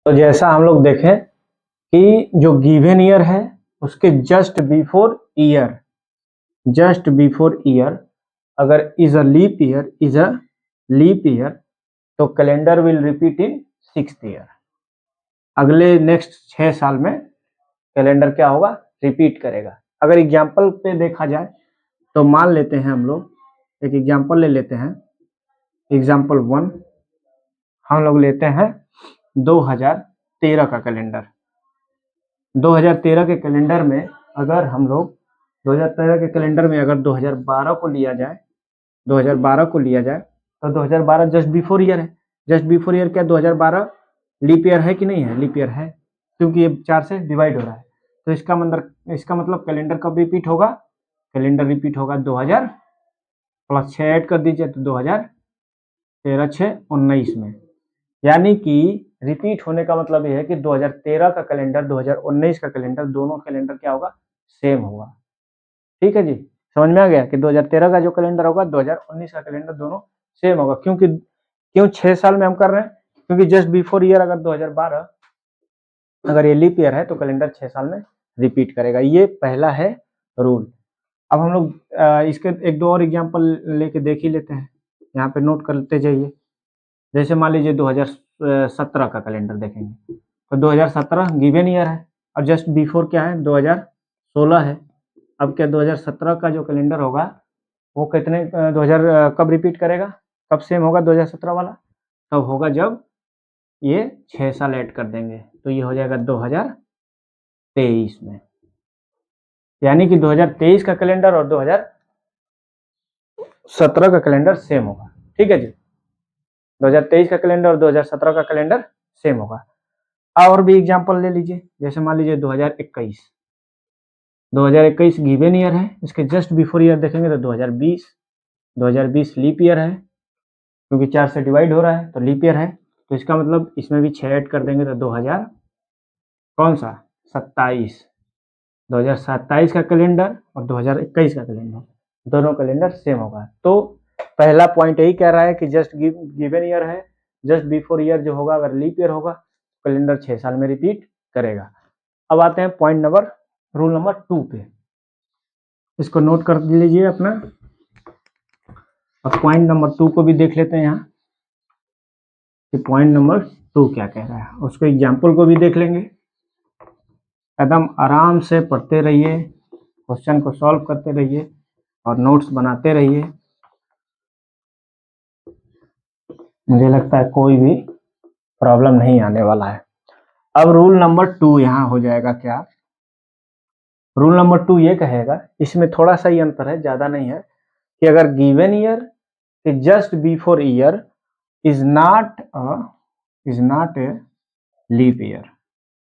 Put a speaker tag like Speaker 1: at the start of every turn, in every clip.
Speaker 1: तो जैसा हम लोग देखें कि जो गिवन ईयर है उसके जस्ट बिफोर ईयर अगर इज अ लीप ईयर तो calendar will repeat in 6th year. अगले नेक्स्ट 6 साल में कैलेंडर क्या होगा, रिपीट करेगा। अगर एग्जाम्पल पे देखा जाए तो मान लेते हैं हम लोग एक एग्जाम्पल ले लेते हैं। एग्जाम्पल 1 हम लोग लेते हैं 2013 का कैलेंडर। 2013 के कैलेंडर में अगर हम लोग 2013 के कैलेंडर में अगर 2012 को लिया जाए तो 2012 जस्ट बिफोर ईयर है। जस्ट बिफोर ईयर क्या 2012 लीप ईयर है कि नहीं है? लीप ईयर है, क्योंकि ये 4 से डिवाइड हो रहा है। तो इसका मतलब कैलेंडर कब रिपीट होगा? कैलेंडर रिपीट होगा 2000 प्लस 6 ऐड कर दीजिए तो 2013 6 19 में। यानी कि रिपीट होने का मतलब ये है कि 2013 का कैलेंडर 2019 का कैलेंडर दोनों कैलेंडर क्या होगा, सेम होगा। ठीक है जी, समझ में आ गया कि 2013 का जो कैलेंडर होगा 2019 का कैलेंडर दोनों सेम होगा। क्यों 6 साल में हम कर रहे हैं? क्योंकि जस्ट बिफोर ईयर अगर 2012 अगर ये लीप ईयर है तो कैलेंडर 6 साल में रिपीट करेगा। ये पहला है रूल। अब हम लोग इसके एक दो और एग्जाम्पल लेके देख ही लेते हैं, यहाँ पे नोट करते जाइए। जैसे मान लीजिए 2017 का कैलेंडर देखेंगे तो 2017 गिवन ईयर है और जस्ट बिफोर क्या है 2016 है। अब क्या 2017 का जो कैलेंडर होगा वो कितने 2000 कब रिपीट करेगा, कब सेम होगा 2017 वाला? तब होगा जब ये 6 साल ऐड कर देंगे तो ये हो जाएगा 2023 में। यानी कि 2023 का कैलेंडर और 2017 का कैलेंडर सेम होगा। ठीक है जी, 2023 का कैलेंडर और 2017 का कैलेंडर सेम होगा। और भी एग्जांपल ले लीजिए, जैसे मान लीजिए 2021 गिवन ईयर है, इसके जस्ट बिफोर ईयर देखेंगे तो 2020 लीप ईयर है, क्योंकि 4 से डिवाइड हो रहा है तो लीप ईयर है। तो इसका मतलब इसमें भी 6 ऐड कर देंगे तो 2027 का कैलेंडर और 2021 का कैलेंडर दोनों कैलेंडर सेम होगा। तो पहला पॉइंट यही कह रहा है कि जस्ट गिवन ईयर है, जस्ट बिफोर ईयर जो होगा अगर लीप ईयर होगा कैलेंडर 6 साल में रिपीट करेगा। अब आते हैं रूल नंबर 2 पे, इसको नोट कर लीजिए अपना। अब पॉइंट नंबर 2 को भी देख लेते हैं यहाँ कि पॉइंट नंबर 2 क्या कह रहा है, उसको एग्जाम्पल को भी देख लेंगे। एकदम आराम से पढ़ते रहिए, क्वेश्चन को सॉल्व करते रहिए और नोट्स बनाते रहिए। मुझे लगता है कोई भी प्रॉब्लम नहीं आने वाला है। अब रूल नंबर 2 यहाँ हो जाएगा क्या, रूल नंबर 2 ये कहेगा, इसमें थोड़ा सा ही अंतर है, ज्यादा नहीं है, कि अगर गिवन ईयर के just before year is not a leap year,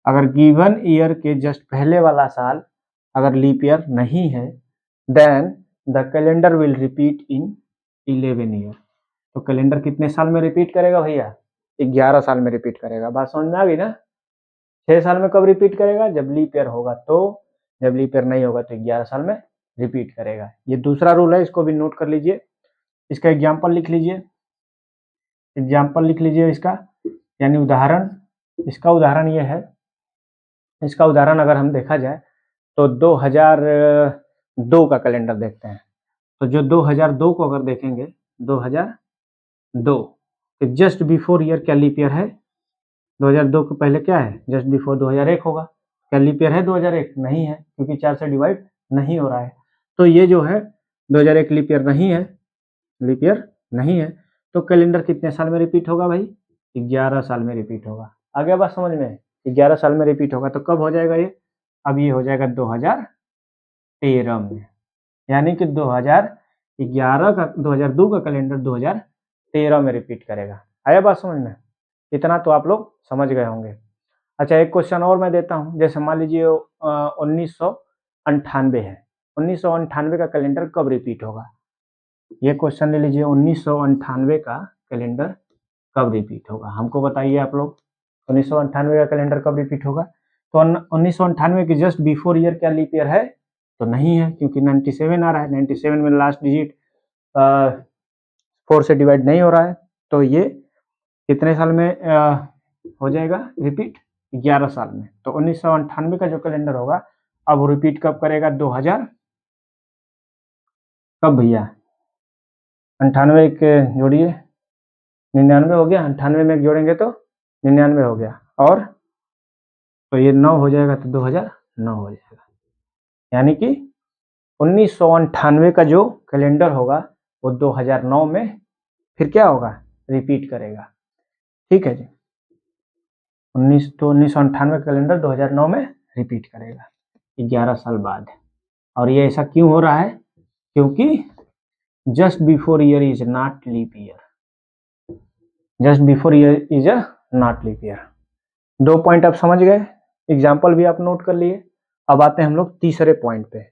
Speaker 1: अगर गिवन ईयर के जस्ट पहले वाला साल अगर लीप ईयर नहीं है then the calendar will repeat in 11 year. तो कैलेंडर कितने साल में रिपीट करेगा भैया? 11 साल में रिपीट करेगा। बात समझ में आ गई ना? 6 साल में कब रिपीट करेगा? जब लीप ईयर होगा, तो जब लीप ईयर नहीं होगा तो 11 साल में रिपीट करेगा। ये दूसरा रूल है, इसको भी नोट कर लीजिए। इसका एग्जाम्पल लिख लीजिए, इसका यानी उदाहरण। इसका उदाहरण ये है, इसका उदाहरण अगर हम देखा जाए तो 2002 का कैलेंडर देखते हैं। तो जो 2002 को अगर देखेंगे 2002 के जस्ट बिफोर ईयर क्या लीप ईयर है? 2002 के पहले क्या है? जस्ट बिफोर 2001 होगा। क्या लीप ईयर है 2001? नहीं है, क्योंकि 4 से डिवाइड नहीं हो रहा है। तो ये जो है 2001 लीप ईयर नहीं है। तो कैलेंडर कितने साल में रिपीट होगा भाई? 11 साल में रिपीट होगा। आगे बात समझ में? 11 साल में रिपीट होगा। तो कब हो जाएगा ये? अब ये हो जाएगा 2013 में, यानी कि 2002 का कैलेंडर 2013 में रिपीट करेगा। आया बात समझ में? इतना तो आप लोग समझ गए होंगे। अच्छा, एक क्वेश्चन और मैं देता हूं। जैसे मान लीजिए 1998 है, 1998 का कैलेंडर कब रिपीट होगा? ये क्वेश्चन ले लीजिए, 1998 का कैलेंडर कब रिपीट होगा? हमको बताइए आप लोग, 1998 का कैलेंडर कब रिपीट होगा? तो 1998 के जस्ट बिफोर ईयर क्या लीप ईयर है? तो नहीं है, क्योंकि 97 आ रहा है। 97 में लास्ट डिजिट 4 से डिवाइड नहीं हो रहा है। तो ये कितने साल में हो जाएगा रिपीट 11 साल में। तो 1998 का जो कैलेंडर होगा अब वो रिपीट कब करेगा? 2000 कब भैया? 98 के जोड़िए, 99 हो गया, 98 में एक जोड़ेंगे तो 99 हो गया, और तो ये 9 हो जाएगा तो 2009 हो जाएगा। यानी कि 1998 का जो कैलेंडर होगा वो 2009 में फिर क्या होगा? रिपीट करेगा। ठीक है जी, 1998 कैलेंडर 2009 में रिपीट करेगा 11 साल बाद। और ये ऐसा क्यों हो रहा है? क्योंकि just before year is not leap year, just before year is a not leap year. 2 point आप समझ गए, एग्जाम्पल भी आप नोट कर लिए। अब आते हैं हम लोग तीसरे पॉइंट पे,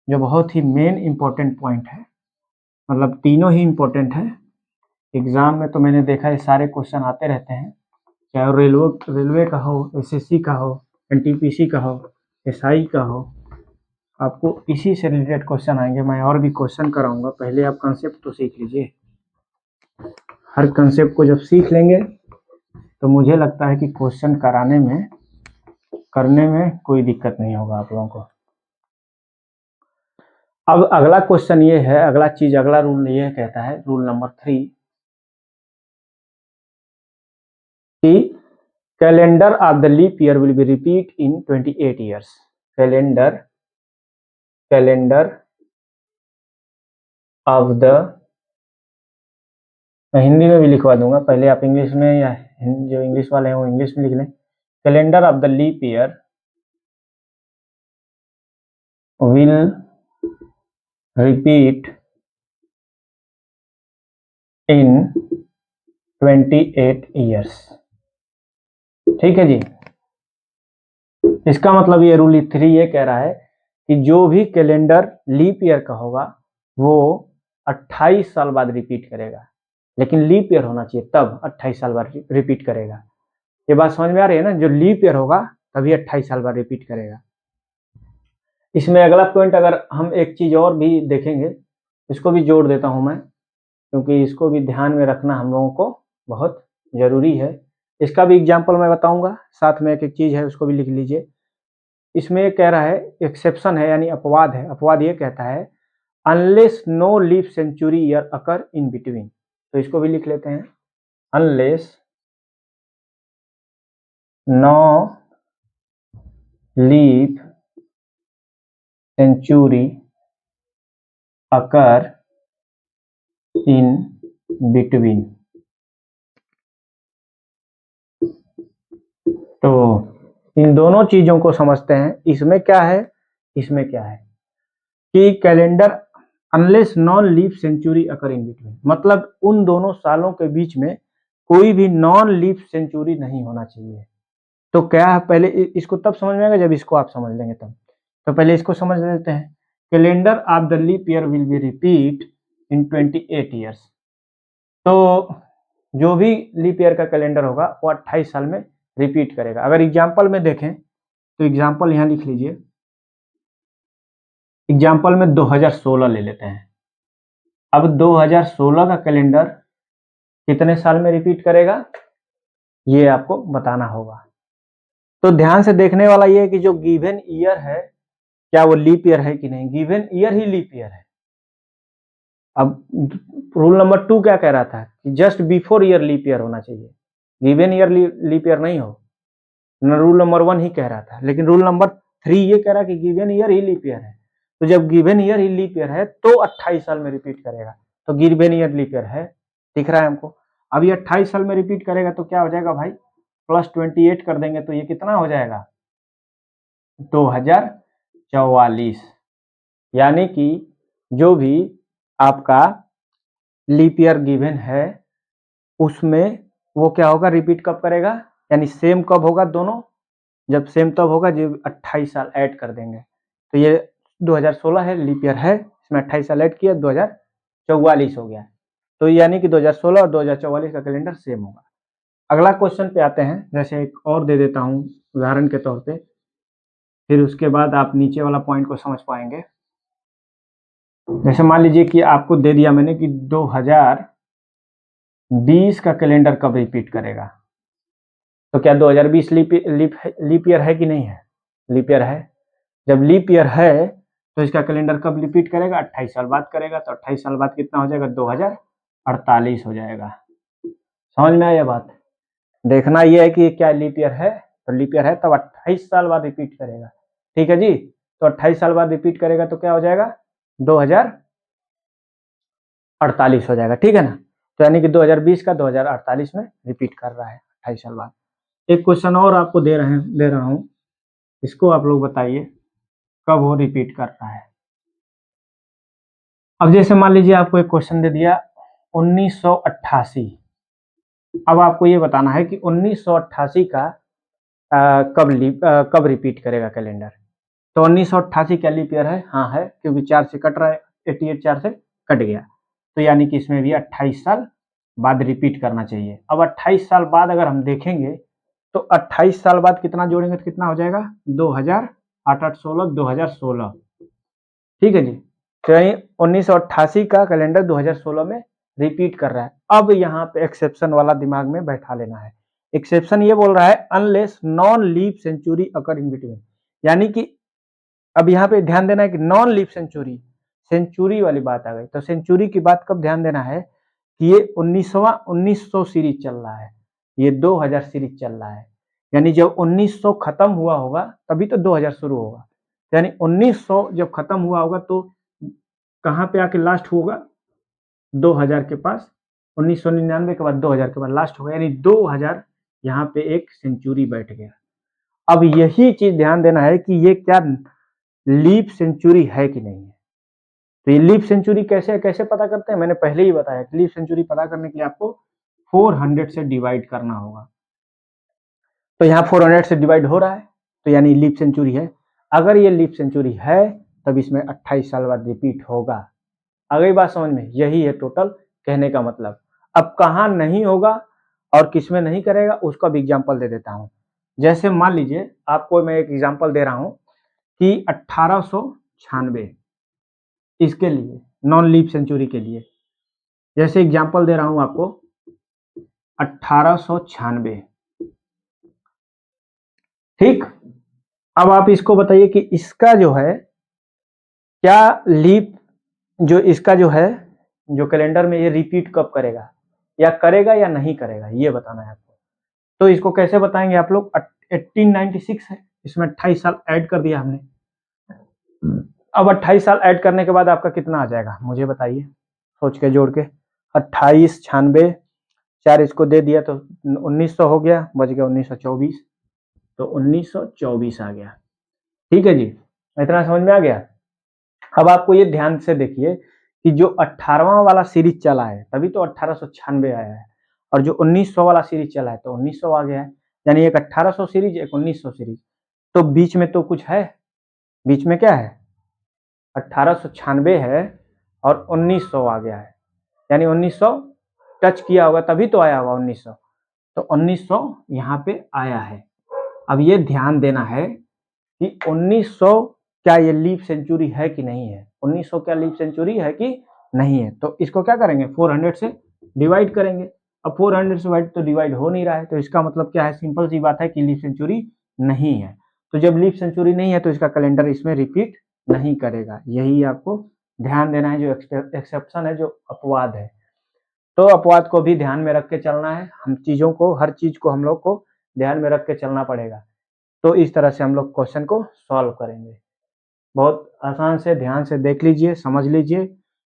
Speaker 1: जो बहुत ही मेन इंपॉर्टेंट पॉइंट है, मतलब तीनों ही इंपॉर्टेंट है। एग्जाम में तो मैंने देखा है सारे क्वेश्चन आते रहते हैं, चाहे रेलवे का हो, एसएससी का हो, एनटीपीसी का हो, एसआई का हो, आपको इसी से रिलेटेड क्वेश्चन आएंगे। मैं और भी क्वेश्चन कराऊंगा, पहले आप कंसेप्ट तो सीख लीजिए। हर कंसेप्ट को जब सीख लेंगे तो मुझे लगता है कि क्वेश्चन करने में कोई दिक्कत नहीं होगा आप लोगों को। अब अगला क्वेश्चन ये है, अगला रूल ये कहता है, रूल नंबर 3, कि calendar of the leap year will be repeat in 28 years. Calendar of the, मैं हिंदी में भी लिखवा दूंगा, पहले आप इंग्लिश में, या जो इंग्लिश वाले हैं वो इंग्लिश में लिख लें। Calendar of the leap year will repeat in 28 years. ठीक है जी, इसका मतलब ये रूल 3 ये कह रहा है कि जो भी कैलेंडर लीप ईयर का होगा वो 28 साल बाद रिपीट करेगा, लेकिन लीप ईयर होना चाहिए तब 28 साल बाद रिपीट करेगा। ये बात समझ में आ रही है ना? जो लीप ईयर होगा तभी 28 साल बाद रिपीट करेगा। इसमें अगला पॉइंट अगर हम एक चीज और भी देखेंगे, इसको भी जोड़ देता हूं मैं, क्योंकि इसको भी ध्यान में रखना हम लोगों को बहुत जरूरी है। इसका भी एग्जाम्पल मैं बताऊंगा, साथ में एक एक चीज है उसको भी लिख लीजिए। इसमें कह रहा है, एक्सेप्शन है यानी अपवाद है। अपवाद ये कहता है unless no leap century year occur in between. तो इसको भी लिख लेते हैं, unless no leap century occur in between. तो इन दोनों चीजों को समझते हैं। इसमें क्या है, इसमें क्या है कि calendar unless non leap century occur in between, मतलब उन दोनों सालों के बीच में कोई भी नॉन लीफ सेंचुरी नहीं होना चाहिए। तो क्या है, पहले इसको तब समझ में आएगा जब इसको आप समझ लेंगे तब। तो पहले इसको समझ लेते हैं। Calendar of the leap year will be repeat in 28 years. तो जो भी लीप ईयर का कैलेंडर होगा वो 28 साल में रिपीट करेगा। अगर एग्जाम्पल में देखें तो एग्जाम्पल यहाँ लिख लीजिए। एग्जाम्पल में 2016 ले लेते हैं। अब 2016 का कैलेंडर कितने साल में रिपीट करेगा ये आपको बताना होगा। तो ध्यान से देखने वाला ये है कि जो गिवन ईयर है क्या वो लीप ईयर है कि नहीं। गिवन ईयर ही लीप ईयर है। अब रूल नंबर 2 क्या कह रहा था कि just before year leap year होना चाहिए, गिवन ईयर लीप ईयर नहीं हो। रूल नंबर 1 ही कह रहा था, लेकिन रूल नंबर 3 ये कह रहा है कि गिवन ईयर ही लीप ईयर है। तो जब गिवन ईयर ही लीप ईयर है तो 28 साल में रिपीट करेगा। तो गिवन ईयर लीप ईयर है, दिख रहा है हमको। अब ये 28 साल में रिपीट करेगा तो क्या हो जाएगा भाई, प्लस 28 कर देंगे तो ये कितना हो जाएगा, 2044। यानी कि जो भी आपका लीप ईयर गिवन है उसमें वो क्या होगा, रिपीट कब करेगा, यानी सेम कब होगा दोनों, जब सेम तब होगा जब 28 साल ऐड कर देंगे। तो ये 2016 है, लीप ईयर है, इसमें 28 साल ऐड किया 2044 हो गया। तो यानी कि 2016 और 2044 का कैलेंडर सेम होगा। अगला क्वेश्चन पे आते हैं, जैसे एक और दे देता हूं उदाहरण के तौर पे, फिर उसके बाद आप नीचे वाला पॉइंट को समझ पाएंगे। जैसे मान लीजिए कि आपको दे दिया मैंने कि 2020 का कैलेंडर कब रिपीट करेगा। तो क्या 2020 लीप ईयर है कि नहीं है? लीप ईयर है। जब लीप ईयर है तो इसका कैलेंडर कब रिपीट करेगा? 28 साल बाद करेगा। तो 28 साल बाद कितना हो जाएगा? 2048 हो जाएगा। समझ में आया बात? देखना यह है कि क्या लीप ईयर है, तो लीप ईयर है तब 28 साल बाद रिपीट करेगा। ठीक है जी, तो 28 साल बाद रिपीट करेगा तो क्या हो जाएगा? 2048 हो जाएगा। ठीक है ना? तो यानी कि 2020 का 2048 में रिपीट कर रहा है 28 साल बाद। एक क्वेश्चन और आपको दे रहा हूं, इसको आप लोग बताइए कब वो रिपीट कर रहा है। अब जैसे मान लीजिए आपको एक क्वेश्चन दे दिया 1988। अब आपको ये बताना है कि 1988 का कब रिपीट करेगा कैलेंडर। तो 1988 क्या लीप ईयर है? हाँ है, क्योंकि 4 से कट रहा है, 88 4 से कट गया, तो यानी कि इसमें भी 28 साल बाद रिपीट करना चाहिए। अब 28 साल बाद अगर हम देखेंगे तो 28 साल बाद कितना जोड़ेंगे तो कितना हो जाएगा? 2000, 8 8 16, 2016। ठीक है जी, तो यानी 1988 का कैलेंडर 2016 में रिपीट कर रहा है। अब यहाँ पे एक्सेप्शन वाला दिमाग में बैठा लेना है। एक्सेप्शन ये बोल रहा है unless non leap century occur in between, यानी कि अब यहाँ पे ध्यान देना है कि नॉन लीप सेंचुरी, सेंचुरी वाली बात आ गई। तो सेंचुरी की बात कब ध्यान देना है कि ये 1900 सीरीज चल रहा है, ये 2000 सीरीज चल रहा है, यानी जब 1900 खत्म हुआ होगा तभी तो 2000 शुरू होगा। यानी 1900 जब खत्म हुआ होगा तो कहाँ पे आके लास्ट होगा? 2000 के पास। 1999 के बाद 2000 के बाद लास्ट होगा, यानी 2000 यहाँ पे एक सेंचुरी बैठ गया। अब यही चीज ध्यान देना है कि ये क्या लीप सेंचुरी है कि नहीं है। तो ये लीप सेंचुरी कैसे कैसे पता करते हैं? मैंने पहले ही बताया कि लीप सेंचुरी पता करने के लिए आपको 400 से डिवाइड करना होगा। तो यहाँ 400 से डिवाइड हो रहा है, तो यानी लीप सेंचुरी है। अगर ये लीप सेंचुरी है तब इसमें 28 साल बाद रिपीट होगा। आ गई बात समझ में? यही है टोटल कहने का मतलब। अब कहाँ नहीं होगा और किसमें नहीं करेगा उसका भी एग्जाम्पल दे देता हूँ। जैसे मान लीजिए आपको मैं एक एग्जाम्पल दे रहा हूँ कि 1896 इसके लिए नॉन लीप सेंचुरी के लिए, जैसे एग्जाम्पल दे रहा हूँ आपको 1896। ठीक, अब आप इसको बताइए कि इसका जो है क्या लीप, जो इसका जो है जो कैलेंडर में ये रिपीट कब करेगा या नहीं करेगा, ये बताना है आपको। तो इसको कैसे बताएंगे आप लोग? 1896 है, इसमें 28 साल ऐड कर दिया हमने। अब 28 साल ऐड करने के बाद आपका कितना आ जाएगा मुझे बताइए, सोच के जोड़ के। 28 96 4 इसको दे दिया तो 1900 हो गया, बच गया 1924। तो 1924 आ गया। ठीक है जी, इतना समझ में आ गया। अब आपको ये ध्यान से देखिए कि जो 18वां वाला सीरीज चला है तभी तो 1896 आया है, और जो 1900 वाला सीरीज चला है तो 1900 आ गया है, यानी एक 1800 सीरीज एक 1900 सीरीज। तो बीच में तो कुछ है, बीच में क्या है? 1896 है और 1900 आ गया है, यानी 1900 टच किया होगा तभी तो आया होगा 1900। तो 1900 यहाँ पे आया है। अब ये ध्यान देना है कि 1900 क्या ये लीप सेंचुरी है कि नहीं है। 1900 क्या लीप सेंचुरी है कि नहीं है, तो इसको क्या करेंगे? 400 से डिवाइड करेंगे। अब 400 से तो डिवाइड हो नहीं रहा है, तो इसका मतलब क्या है? सिंपल सी बात है कि लीप सेंचुरी नहीं है। तो जब लीप सेंचुरी नहीं है तो इसका कैलेंडर इसमें रिपीट नहीं करेगा। यही आपको ध्यान देना है, जो एक्सेप्शन है, जो अपवाद है। तो अपवाद को भी ध्यान में रख के चलना है। हम चीजों को, हर चीज को हम लोग को ध्यान में रख के चलना पड़ेगा। तो इस तरह से हम लोग क्वेश्चन को सॉल्व करेंगे। बहुत आसान से ध्यान से देख लीजिए, समझ लीजिए,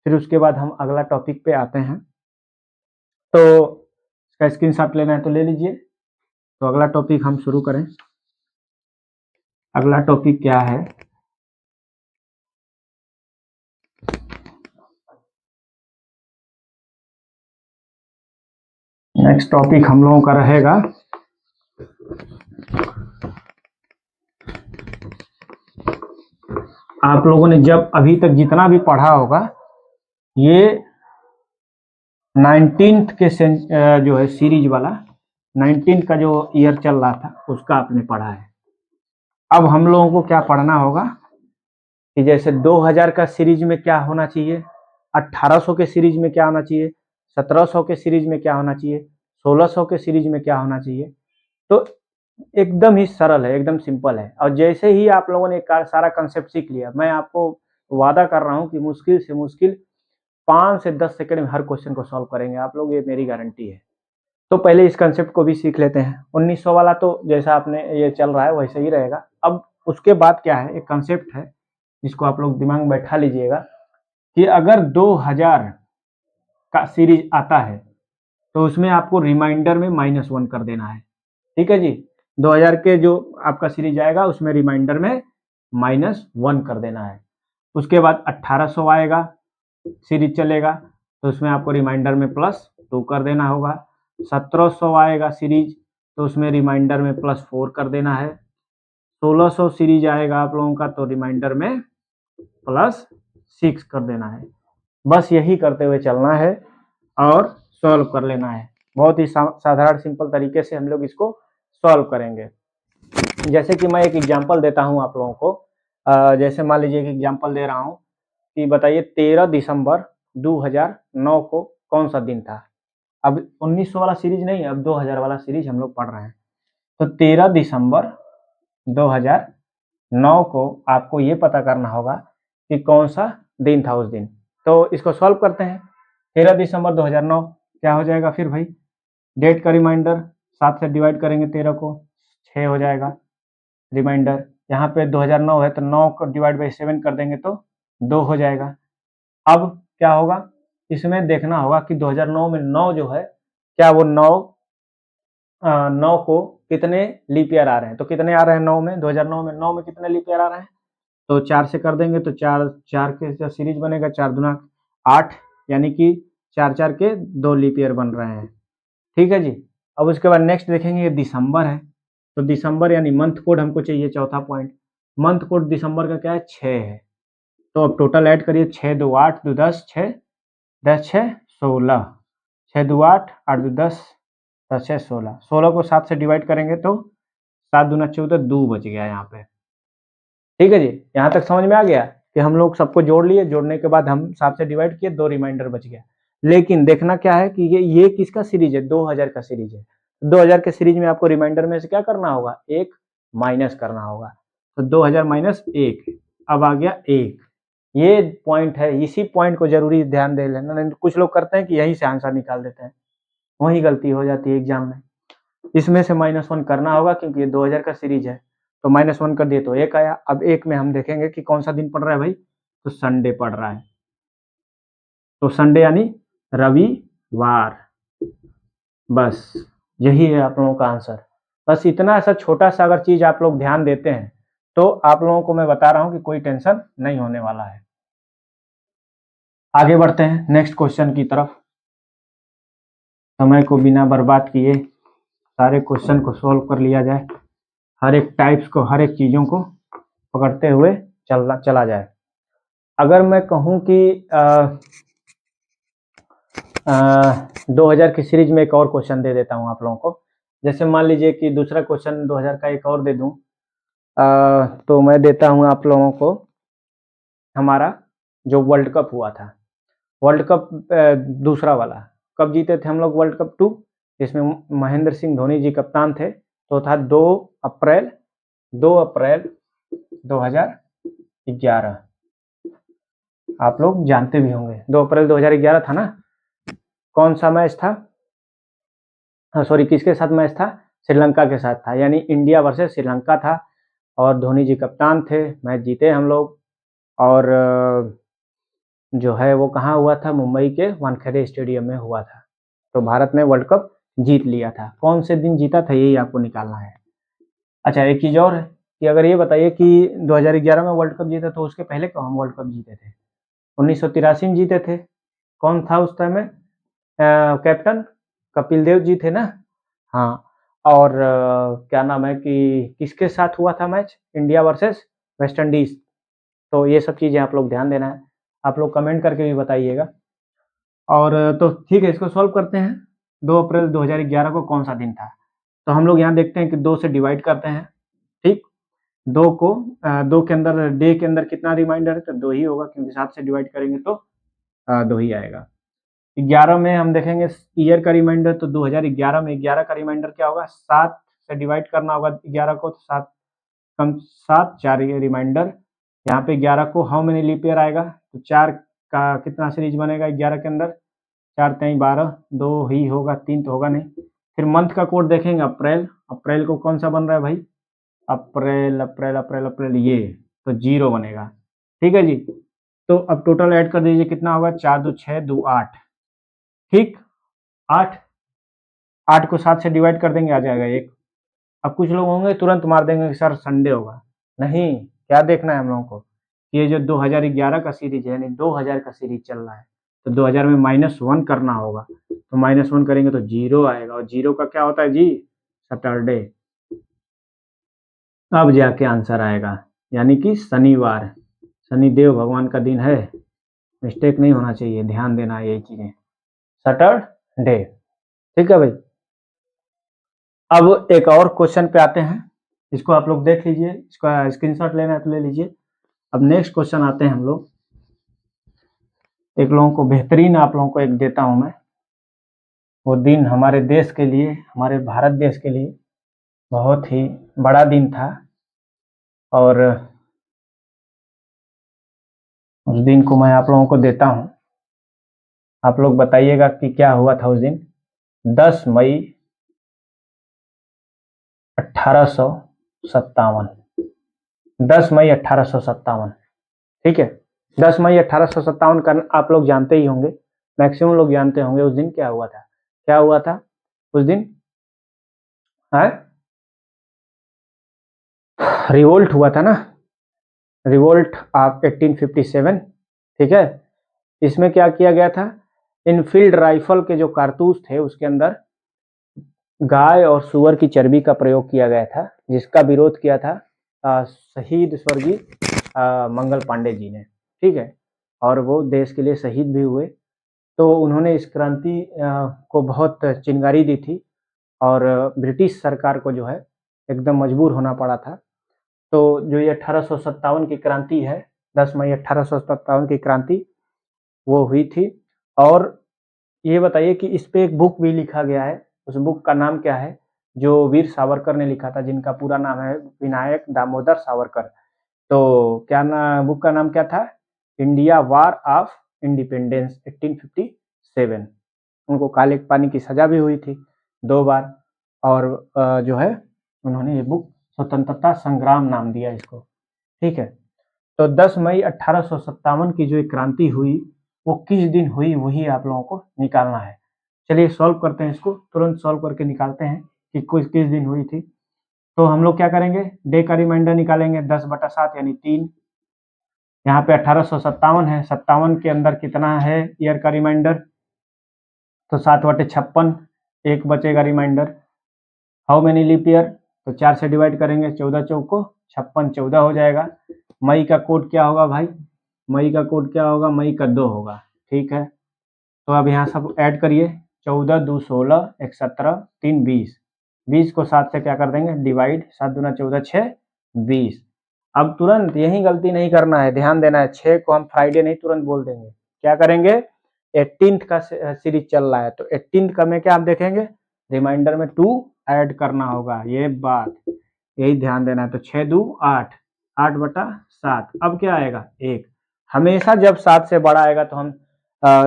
Speaker 1: फिर उसके बाद हम अगला टॉपिक पे आते हैं। तो इसका स्क्रीनशॉट लेना है तो ले लीजिए। तो अगला टॉपिक हम शुरू करें। अगला टॉपिक क्या है? नेक्स्ट टॉपिक हम लोगों का रहेगा आप लोगों ने जब अभी तक जितना भी पढ़ा होगा, ये 19th के जो है सीरीज वाला 19 का जो ईयर चल रहा था उसका आपने पढ़ा है। अब हम लोगों को क्या पढ़ना होगा कि जैसे 2000 का सीरीज में क्या होना चाहिए, 1800 के सीरीज में क्या होना चाहिए, 1700 के सीरीज में क्या होना चाहिए, 1600 के सीरीज में क्या होना चाहिए, तो एकदम ही सरल है, एकदम सिंपल है। और जैसे ही आप लोगों ने सारा कंसेप्ट सीख लिया, मैं आपको वादा कर रहा हूँ कि मुश्किल से मुश्किल 5 से 10 सेकंड में हर क्वेश्चन को सॉल्व करेंगे आप लोग, ये मेरी गारंटी है। तो पहले इस कंसेप्ट को भी सीख लेते हैं। 1900 वाला तो जैसा आपने ये चल रहा है वैसे ही रहेगा। अब उसके बाद क्या है, एक कंसेप्ट है, इसको आप लोग दिमाग में बैठा लीजिएगा कि अगर 2000 का सीरीज आता है तो उसमें आपको रिमाइंडर में -1 कर देना है। ठीक है जी, 2000 के जो आपका सीरीज आएगा उसमें रिमाइंडर में -1 कर देना है। उसके बाद 1800 आएगा, सीरीज चलेगा, तो उसमें आपको रिमाइंडर में +2 कर देना होगा। 1700 आएगा सीरीज, तो उसमें रिमाइंडर में +4 कर देना है। 1600 सीरीज आएगा आप लोगों का, तो रिमाइंडर में +6 कर देना है। बस यही करते हुए चलना है और सॉल्व कर लेना है। बहुत ही साधारण सिंपल तरीके से हम लोग इसको सॉल्व करेंगे। जैसे कि मैं एक एग्जांपल देता हूं आप लोगों को। जैसे मान लीजिए कि एग्जांपल दे रहा हूं कि बताइए 13 दिसंबर 2009 को कौन सा दिन था। अब 1900 वाला सीरीज नहीं है, अब 2000 वाला सीरीज हम लोग पढ़ रहे हैं। तो 13 दिसंबर 2009 को आपको ये पता करना होगा कि कौन सा दिन था उस दिन। तो इसको सॉल्व करते हैं। 13 दिसंबर 2009 क्या हो जाएगा फिर भाई, डेट का रिमाइंडर 7 से डिवाइड करेंगे 13 को, 6 हो जाएगा रिमाइंडर। यहाँ पे 2009 है तो 9 को डिवाइड बाई 7 कर देंगे तो 2 हो जाएगा। अब क्या होगा, इसमें देखना होगा कि 2009 में 9 जो है, क्या वो 9 को कितने लीप ईयर आ रहे हैं। तो कितने आ रहे हैं 9 में, 2009 में 9 में कितने लीप ईयर आ रहे हैं, तो 4 से कर देंगे तो 4 4 के जो सीरीज बनेगा 4 दूना 8, यानी कि 4 4 के 2 लीप ईयर बन रहे हैं। ठीक है जी। अब उसके बाद नेक्स्ट देखेंगे, दिसंबर है, तो दिसंबर यानी मंथ कोड हमको चाहिए, चौथा पॉइंट। मंथ कोड दिसंबर का क्या है, 6 है। तो अब टोटल ऐड करिए, 6 2 8 2 10, 6 10 6 16, 6 2 8 8 2 10 10 6 16, 16 को 7 से डिवाइड करेंगे तो 7 दूना 14, 2 बच गया यहाँ पे। ठीक है जी, यहाँ तक समझ में आ गया कि हम लोग सबको जोड़ लिए, जोड़ने के बाद हम 7 से डिवाइड किए, 2 रिमाइंडर बच गया। लेकिन देखना क्या है कि ये किसका सीरीज है, 2000 का सीरीज है। 2000 के सीरीज में आपको रिमाइंडर में से क्या करना होगा, 1 माइनस करना होगा। तो 2000 माइनस 1, अब आ गया 1। ये पॉइंट है, इसी पॉइंट को जरूरी ध्यान दे लेना, नहीं तो कुछ लोग करते हैं कि यहीं से आंसर निकाल देते हैं, वही गलती हो जाती है एग्जाम में। इसमें से -1 करना होगा क्योंकि ये 2000 का सीरीज है, तो -1 कर दिए तो 1 आया। अब 1 में हम देखेंगे कि कौन सा दिन पड़ रहा है भाई, तो संडे पड़ रहा है, तो संडे यानी रविवार। बस यही है आप लोगों का आंसर। बस इतना सा छोटा सा अगर चीज आप लोग ध्यान देते हैं तो आप लोगों को मैं बता रहा हूं कि कोई टेंशन नहीं होने वाला है। आगे बढ़ते हैं नेक्स्ट क्वेश्चन की तरफ। समय को बिना बर्बाद किए सारे क्वेश्चन को सोल्व कर लिया जाए, हर एक टाइप्स को, हर एक चीजों को पकड़ते हुए चला जाए। अगर मैं कहूं कि 2000 की सीरीज में एक और क्वेश्चन दे देता हूं आप लोगों को। जैसे मान लीजिए कि दूसरा क्वेश्चन 2000 का एक और दे दूं, तो मैं देता हूं आप लोगों को हमारा जो वर्ल्ड कप हुआ था, वर्ल्ड कप दूसरा वाला, कब जीते थे हम लोग वर्ल्ड कप 2, जिसमें महेंद्र सिंह धोनी जी कप्तान थे। तो था 2 अप्रैल 2011। आप लोग जानते भी होंगे 2 अप्रैल 2011 था ना। कौन सा मैच था, सॉरी किसके साथ मैच था, श्रीलंका के साथ था, यानी इंडिया वर्सेस श्रीलंका था। और धोनी जी कप्तान थे, मैच जीते हम लोग। और जो है वो कहाँ हुआ था, मुंबई के वानखेड़े स्टेडियम में हुआ था। तो भारत ने वर्ल्ड कप जीत लिया था। कौन से दिन जीता था यही आपको निकालना है। अच्छा एक चीज और है कि अगर ये बताइए कि 2011 में वर्ल्ड कप जीता तो उसके पहले कब हम वर्ल्ड कप जीते थे, 1983 में जीते थे। कौन था उस टाइम में कैप्टन, कपिल देव जी थे ना। हाँ, और क्या नाम है कि किसके साथ हुआ था match, India versus West Indies. तो ये सब चीजें आप लोग ध्यान देना है, आप लोग कमेंट करके भी बताइएगा। और तो ठीक है, इसको सॉल्व करते हैं। 2 अप्रैल 2011 को कौन सा दिन था, तो हम लोग यहाँ देखते हैं कि 2 से डिवाइड करते हैं। ठीक, 2 को 2 के अंदर, डे के अंदर कितना रिमाइंडर है, तो 2 ही होगा क्योंकि 7 से डिवाइड करेंगे तो 2 ही आएगा। 11 में हम देखेंगे ईयर का रिमाइंडर, तो 2011 में 11 का रिमाइंडर क्या होगा, 7 से डिवाइड करना होगा 11 को, तो 7 कम 7 4 ये रिमाइंडर, यहाँ पे 11 को हाउ मेनी लीप ईयर आएगा, तो 4 का कितना सीरीज बनेगा 11 के अंदर, 4 3 12, 2 ही होगा, 3 तो होगा नहीं। फिर मंथ का कोड देखेंगे अप्रैल, अप्रैल को कौन सा बन रहा है भाई, अप्रैल अप्रैल अप्रैल अप्रैल, ये तो 0 बनेगा। ठीक है जी, तो अब टोटल ऐड कर दीजिए, कितना होगा 4 2 6 2 8, ठीक 8, 8 को 7 से डिवाइड कर देंगे, आ जाएगा 1। अब कुछ लोग होंगे तुरंत मार देंगे कि सर संडे होगा, नहीं, क्या देखना है हम लोगों को, ये जो 2011 का सीरीज है, यानी 2000 का सीरीज चल रहा है, तो 2000 में -1 करना होगा, तो -1 करेंगे तो 0 आएगा, और 0 का क्या होता है जी, सैटरडे। अब जाके आंसर आएगा, यानी कि शनिवार, शनिदेव भगवान का दिन है, मिस्टेक नहीं होना चाहिए, ध्यान देना है यही चीजें, सैटरडे। ठीक है भाई, अब एक और क्वेश्चन पे आते हैं, इसको आप लोग देख लीजिए, इसका स्क्रीनशॉट लेना है तो ले लीजिए। अब नेक्स्ट क्वेश्चन आते हैं हम लोग, एक लोगों को बेहतरीन आप लोगों को एक देता हूं मैं, वो दिन हमारे देश के लिए, हमारे भारत देश के लिए बहुत ही बड़ा दिन था, और उस दिन को मैं आप लोगों को देता हूं, आप लोग बताइएगा कि क्या हुआ था उस दिन। 10 मई 1857, 10 मई 1857, ठीक है, 10 मई 1857 का आप लोग जानते ही होंगे, मैक्सिमम लोग जानते होंगे उस दिन क्या हुआ था, क्या हुआ था उस दिन, है रिवोल्ट हुआ था ना, रिवोल्ट ऑफ 1857, ठीक है। इसमें क्या किया गया था, इनफील्ड राइफल के जो कारतूस थे उसके अंदर गाय और सुअर की चर्बी का प्रयोग किया गया था, जिसका विरोध किया था शहीद स्वर्गीय मंगल पांडे जी ने, ठीक है, और वो देश के लिए शहीद भी हुए। तो उन्होंने इस क्रांति को बहुत चिंगारी दी थी, और ब्रिटिश सरकार को जो है एकदम मजबूर होना पड़ा था। तो जो ये 1857 की क्रांति है, 10 मई 1857 की क्रांति वो हुई थी। और ये बताइए कि इस पे एक बुक भी लिखा गया है, उस बुक का नाम क्या है, जो वीर सावरकर ने लिखा था, जिनका पूरा नाम है विनायक दामोदर सावरकर। तो क्या ना बुक का नाम क्या था, इंडिया वार ऑफ इंडिपेंडेंस 1857। उनको काले पानी की सजा भी हुई थी 2 बार, और जो है उन्होंने ये बुक स्वतंत्रता संग्राम नाम दिया इसको, ठीक है। तो 10 मई 1857 की जो क्रांति हुई वो किस दिन हुई, वही आप लोगों को निकालना है। चलिए सॉल्व करते हैं इसको, तुरंत सॉल्व करके निकालते हैं कि किस दिन हुई थी। तो हम लोग क्या करेंगे, डे का रिमाइंडर निकालेंगे, 10/7 यानी 3, यहाँ पे 1857 है, 57 के अंदर कितना है ईयर का रिमाइंडर, तो 7/56, एक बचेगा remainder. How many leap year, तो 4 से डिवाइड करेंगे, 14 चौको 56, 14 हो जाएगा। मई का कोड क्या होगा भाई, मई का कोड क्या होगा, मई का 2 होगा, ठीक है। तो अब यहाँ सब ऐड करिए, 14 2 16, 1 17, 3 20, 20 को 7 से क्या कर देंगे डिवाइड, 7 दूना 14 6 20। अब तुरंत यही गलती नहीं करना है, ध्यान देना है, 6 को हम फ्राइडे नहीं तुरंत बोल देंगे, क्या करेंगे, 18th का सीरीज चल रहा है, तो 18th का में क्या आप देखेंगे, रिमाइंडर में 2 ऐड करना होगा, ये बात यही ध्यान देना है। तो 6 2 8, 8/7, अब क्या आएगा 1, हमेशा जब 7 से बड़ा आएगा तो हम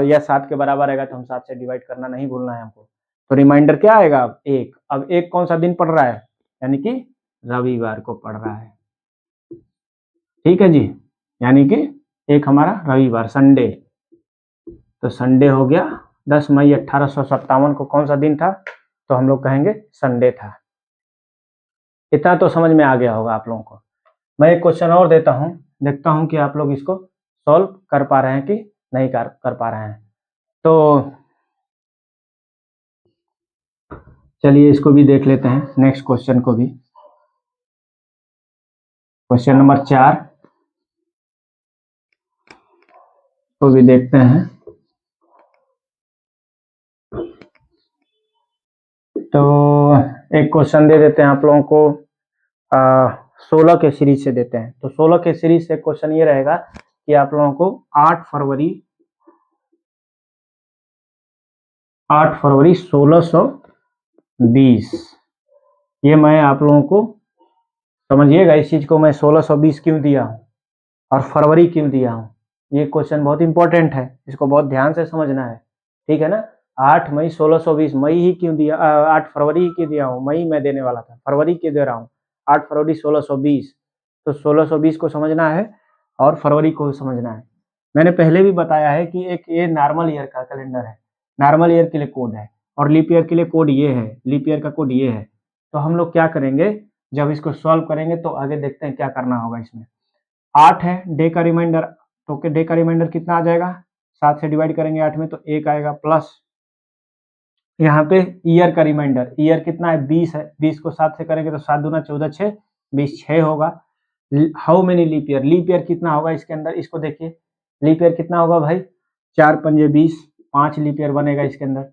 Speaker 1: या 7 के बराबर आएगा तो हम 7 से डिवाइड करना नहीं भूलना है हमको। तो रिमाइंडर क्या आएगा अब 1, अब 1 कौन सा दिन पड़ रहा है, यानी कि रविवार को पड़ रहा है, ठीक है जी, यानी कि एक हमारा रविवार संडे, तो संडे हो गया। 10 मई 1857 को कौन सा दिन था, तो हम लोग कहेंगे संडे था। इतना तो समझ में आ गया होगा आप लोगों को। मैं एक क्वेश्चन और देता हूं, देखता हूं कि आप लोग इसको सॉल्व कर पा रहे हैं कि नहीं कर पा रहे हैं। तो चलिए इसको भी देख लेते हैं, नेक्स्ट क्वेश्चन को भी, क्वेश्चन नंबर 4 को भी देखते हैं। तो एक क्वेश्चन दे देते हैं आप लोगों को, 16 के सीरीज से देते हैं। तो 16 के सीरीज से क्वेश्चन ये रहेगा कि आप लोगों को 8 फरवरी 1620 ये मैं आप लोगों को समझिएगा, इस चीज को मैं 1620 क्यों दिया हूँ और फरवरी क्यों दिया हूँ। ये क्वेश्चन बहुत इंपॉर्टेंट है, इसको बहुत ध्यान से समझना है, ठीक है ना। 8 मई 1620, मई ही क्यों दिया, 8 फरवरी ही क्यों दिया हूँ, मई मैं देने वाला था, फरवरी क्यों दे रहा हूँ, 8 फरवरी 1620। तो 1620 को समझना है और फरवरी को समझना है। मैंने पहले भी बताया है कि एक ये नॉर्मल ईयर का कैलेंडर है, नॉर्मल ईयर के लिए कोड है और लीप ईयर के लिए कोड ये है, लीप ईयर का कोड ये है। तो हम लोग क्या करेंगे, जब इसको सॉल्व करेंगे तो आगे देखते हैं क्या करना होगा इसमें। 8 है डे का रिमाइंडर, तो डे का रिमाइंडर कितना आ जाएगा, 7 से डिवाइड करेंगे 8 में तो 1 आएगा, प्लस यहाँ पे ईयर का रिमाइंडर, ईयर कितना है 20 है, 20 को 7 से करेंगे तो 7 दूना 14, 6 20, 6 होगा। How many leap year, leap year कितना होगा इसके अंदर, इसको देखिए लीप ईयर कितना होगा भाई, 4 पंजे 20, 5 लीप ईयर बनेगा इसके अंदर।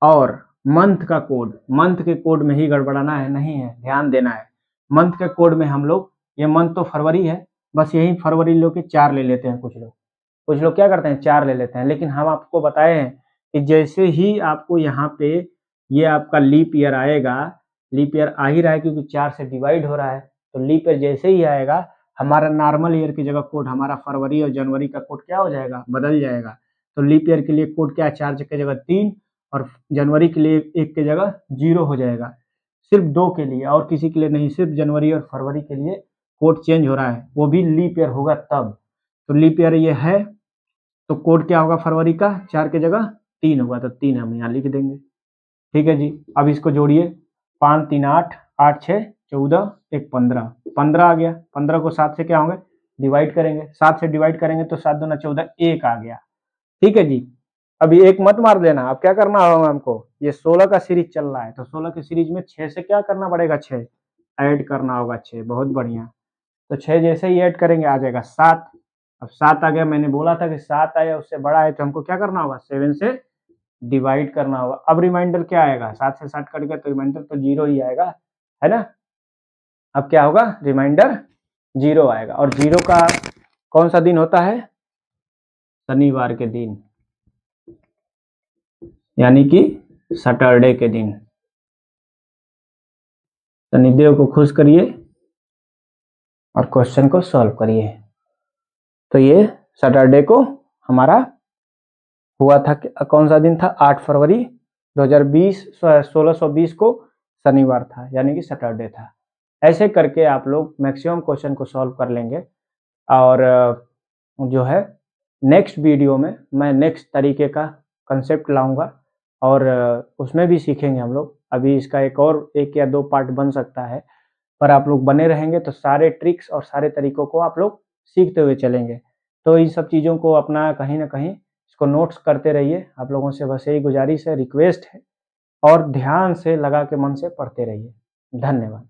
Speaker 1: और मंथ का कोड, मंथ के कोड में ही गड़बड़ाना है, नहीं है, ध्यान देना है। मंथ के कोड में हम लोग, ये मंथ तो फरवरी है, बस यही फरवरी लोग के 4 ले लेते हैं, कुछ लोग क्या करते हैं 4 ले लेते हैं, लेकिन हम आपको बताए हैं कि जैसे ही आपको यहाँ पे ये आपका लीप ईयर आएगा, लीप ईयर आ ही रहा है क्योंकि 4 से डिवाइड हो रहा है, तो लीप ईयर जैसे ही आएगा हमारा नॉर्मल ईयर की जगह कोड, हमारा फरवरी और जनवरी का कोड क्या हो जाएगा, बदल जाएगा। तो लीप ईयर के लिए कोड क्या है, 4 की जगह 3 और जनवरी के लिए 1 की जगह 0 हो जाएगा, सिर्फ 2 के लिए, और किसी के लिए नहीं, सिर्फ जनवरी और फरवरी के लिए कोड चेंज हो रहा है, वो भी लीप ईयर होगा तब। तो लीप ईयर ये है, तो कोड क्या होगा फरवरी का, 4 की जगह 3 होगा, तो 3 हम यहाँ लिख देंगे, ठीक है जी। अब इसको जोड़िए, 5 3 8, 8 6 14, 1 15, 15 आ गया, 15 को 7 से क्या होंगे डिवाइड करेंगे, 7 से डिवाइड करेंगे तो 7 दूना 14, 1 आ गया, ठीक है जी। अभी एक मत मार देना, अब क्या करना होगा हमको, ये 16 का सीरीज चल रहा है, तो 16 की सीरीज में 6 से क्या करना पड़ेगा, 6 ऐड करना होगा, 6, बहुत बढ़िया। तो 6 जैसे ही ऐड करेंगे आ जाएगा 7। अब 7 आ गया, मैंने बोला था कि 7 आया उससे बड़ा है तो हमको क्या करना होगा, 7 से डिवाइड करना होगा। अब रिमाइंडर क्या आएगा, 7 से 7 कट गया तो रिमाइंडर तो 0 ही आएगा, है ना। अब क्या होगा, रिमाइंडर 0 आएगा, और 0 का कौन सा दिन होता है, शनिवार के दिन, यानी कि सैटरडे के दिन। शनिदेव को खुश करिए और क्वेश्चन को सॉल्व करिए। तो ये सैटरडे को हमारा हुआ था, कौन सा दिन था, 8 फरवरी 2020, 1620 को शनिवार था, यानी कि सैटरडे था। ऐसे करके आप लोग मैक्सिमम क्वेश्चन को सॉल्व कर लेंगे। और जो है नेक्स्ट वीडियो में मैं नेक्स्ट तरीके का कंसेप्ट लाऊंगा और उसमें भी सीखेंगे हम लोग। अभी इसका एक और 1 या 2 पार्ट बन सकता है, पर आप लोग बने रहेंगे तो सारे ट्रिक्स और सारे तरीकों को आप लोग सीखते हुए चलेंगे। तो इन सब चीज़ों को अपना कहीं ना कहीं इसको नोट्स करते रहिए। आप लोगों से बस यही गुजारिश है, रिक्वेस्ट है, और ध्यान से लगा के मन से पढ़ते रहिए। धन्यवाद।